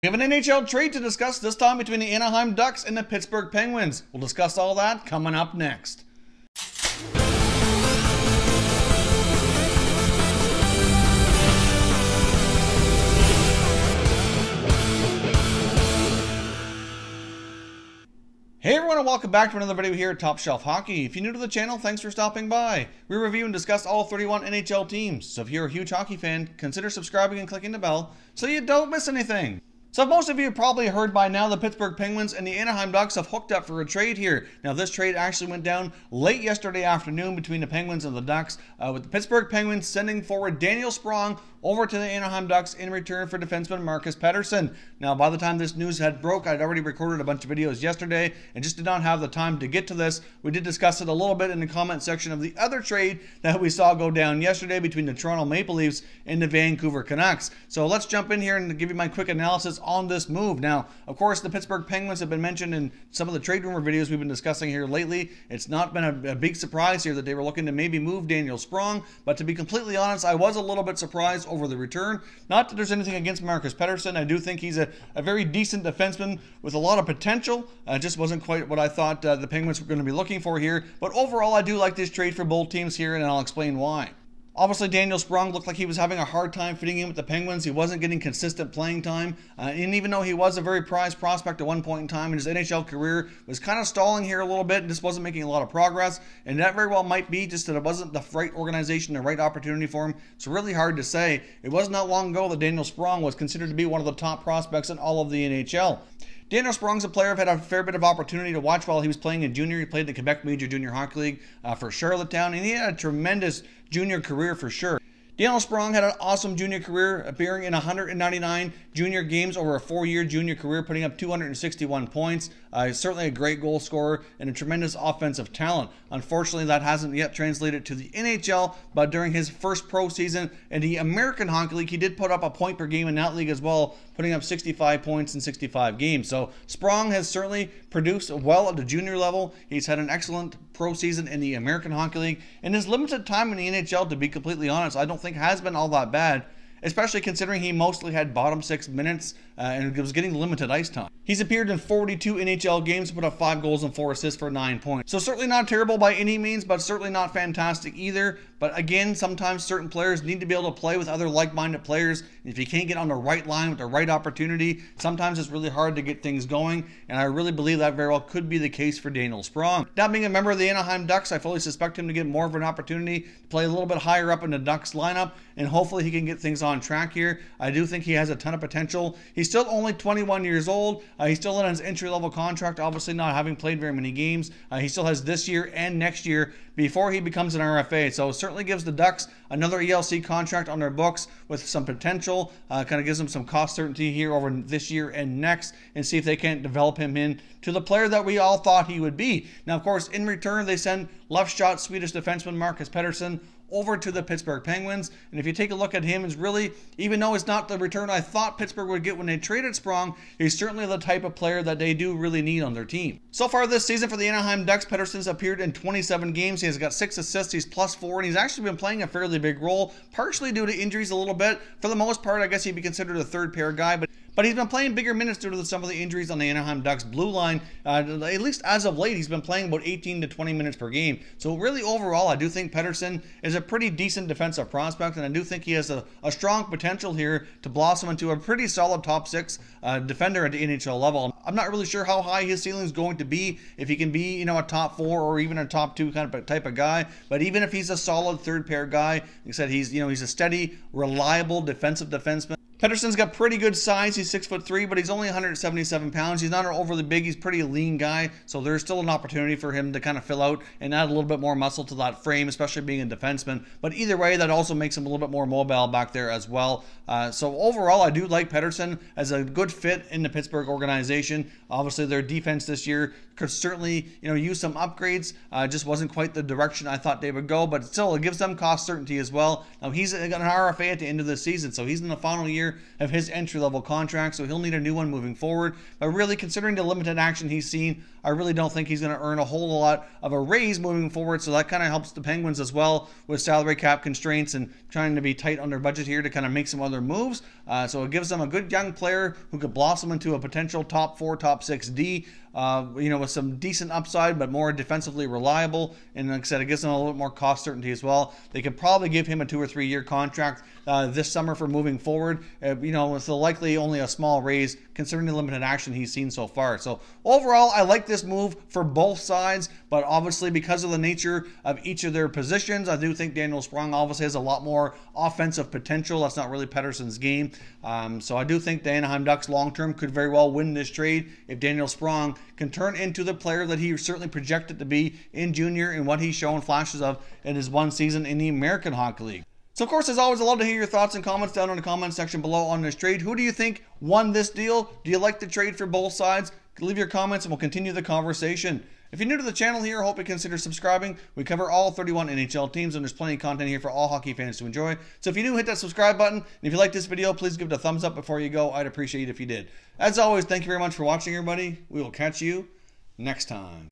We have an NHL trade to discuss, this time between the Anaheim Ducks and the Pittsburgh Penguins. We'll discuss all that coming up next. Hey everyone, and welcome back to another video here at Top Shelf Hockey. If you're new to the channel, thanks for stopping by. We review and discuss all 31 NHL teams, so if you're a huge hockey fan, consider subscribing and clicking the bell so you don't miss anything. So most of you have probably heard by now the Pittsburgh Penguins and the Anaheim Ducks have hooked up for a trade here. Now this trade actually went down late yesterday afternoon between the Penguins and the Ducks, with the Pittsburgh Penguins sending forward Daniel Sprong over to the Anaheim Ducks in return for defenseman Marcus Pettersson. Now by the time this news had broke, I'd already recorded a bunch of videos yesterday and just did not have the time to get to this. We did discuss it a little bit in the comment section of the other trade that we saw go down yesterday between the Toronto Maple Leafs and the Vancouver Canucks. So let's jump in here and give you my quick analysis on this move. Now, of course, the Pittsburgh Penguins have been mentioned in some of the trade rumor videos we've been discussing here lately. It's not been a big surprise here that they were looking to maybe move Daniel Sprong, but to be completely honest, I was a little bit surprised over the return. Not that there's anything against Marcus Pettersson. I do think he's a very decent defenseman with a lot of potential. Just wasn't quite what I thought the Penguins were going to be looking for here. But overall, I do like this trade for both teams here, and I'll explain why. Obviously, Daniel Sprong looked like he was having a hard time fitting in with the Penguins. He wasn't getting consistent playing time. And even though he was a very prized prospect at one point in time in his NHL career, was kind of stalling here a little bit and just wasn't making a lot of progress. And that very well might be just that it wasn't the right organization, the right opportunity for him. It's really hard to say. It wasn't that long ago that Daniel Sprong was considered to be one of the top prospects in all of the NHL. Daniel Sprong's a player I've had a fair bit of opportunity to watch while he was playing in junior. He played in the Quebec Major Junior Hockey League for Charlottetown, and he had a tremendous junior career for sure. Daniel Sprong had an awesome junior career, appearing in 199 junior games over a 4-year junior career, putting up 261 points. Certainly a great goal scorer and a tremendous offensive talent. Unfortunately, that hasn't yet translated to the NHL, but during his first pro season in the American Hockey League, he did put up a point per game in that league as well, putting up 65 points in 65 games. So Sprong has certainly produced well at the junior level. He's had an excellent pro season in the American Hockey League, and his limited time in the NHL, to be completely honest, I don't think has been all that bad, especially considering he mostly had bottom 6 minutes and was getting limited ice time. He's appeared in 42 NHL games, put up 5 goals and 4 assists for 9 points. So certainly not terrible by any means, but certainly not fantastic either. But again, sometimes certain players need to be able to play with other like-minded players. If you can't get on the right line with the right opportunity, sometimes it's really hard to get things going. And I really believe that very well could be the case for Daniel Sprong. Now, being a member of the Anaheim Ducks, I fully suspect him to get more of an opportunity to play a little bit higher up in the Ducks lineup, and hopefully he can get things on track here. I do think he has a ton of potential. He's still only 21 years old. He's still in his entry-level contract, obviously not having played very many games. He still has this year and next year before he becomes an RFA. So it certainly gives the Ducks another ELC contract on their books with some potential. Kind of gives them some cost certainty here over this year and next, and see if they can't develop him into the player that we all thought he would be. Now, of course, in return, they send left shot Swedish defenseman Marcus Pettersson over to the Pittsburgh Penguins. And if you take a look at him, it's really, even though it's not the return I thought Pittsburgh would get when they traded Sprong, he's certainly the type of player that they do really need on their team. So far this season for the Anaheim Ducks, Pettersson's appeared in 27 games. He has got 6 assists, he's +4, and he's actually been playing a fairly big role, partially due to injuries a little bit. For the most part, I guess he'd be considered a third pair guy, but he's been playing bigger minutes due to some of the injuries on the Anaheim Ducks blue line. At least as of late, he's been playing about 18 to 20 minutes per game. So really overall, I do think Pettersson is a pretty decent defensive prospect, and I do think he has a strong potential here to blossom into a pretty solid top 6 defender at the NHL level. I'm not really sure how high his ceiling is going to be, if he can be, a top 4 or even a top 2 kind of type of guy. But even if he's a solid third pair guy, like I said, he's a steady, reliable defensive defenseman. Pettersson's got pretty good size. He's 6'3", but he's only 177 pounds. He's not overly big. He's a pretty lean guy, so there's still an opportunity for him to kind of fill out and add a little bit more muscle to that frame, especially being a defenseman. But either way, that also makes him a little bit more mobile back there as well. So overall, I do like Pettersson as a good fit in the Pittsburgh organization. Obviously, their defense this year could certainly, use some upgrades. Just wasn't quite the direction I thought they would go, but still, it gives them cost certainty as well. Now, he's an RFA at the end of the season, so he's in the final year year of his entry-level contract, so he'll need a new one moving forward. But really, considering the limited action he's seen, I really don't think he's going to earn a whole lot of a raise moving forward, so that kind of helps the Penguins as well with salary cap constraints and trying to be tight on their budget here to kind of make some other moves. So it gives them a good young player who could blossom into a potential top 4, top 6 D, with some decent upside, but more defensively reliable. And like I said, it gives them a little bit more cost certainty as well. They could probably give him a 2 or 3 year contract this summer for moving forward, with likely only a small raise considering the limited action he's seen so far. So overall, I like this move for both sides, but obviously because of the nature of each of their positions, I do think Daniel Sprong obviously has a lot more offensive potential. That's not really Pettersson's game. So I do think the Anaheim Ducks long-term could very well win this trade if Daniel Sprong can turn into the player that he certainly projected to be in junior and what he's shown flashes of in his one season in the American Hockey League. So, of course, as always, I'd love to hear your thoughts and comments down in the comment section below on this trade. Who do you think won this deal? Do you like the trade for both sides? Leave your comments and we'll continue the conversation. If you're new to the channel here, I hope you consider subscribing. We cover all 31 NHL teams, and there's plenty of content here for all hockey fans to enjoy. So if you're new, hit that subscribe button. And if you like this video, please give it a thumbs up before you go. I'd appreciate it if you did. As always, thank you very much for watching, everybody. We will catch you next time.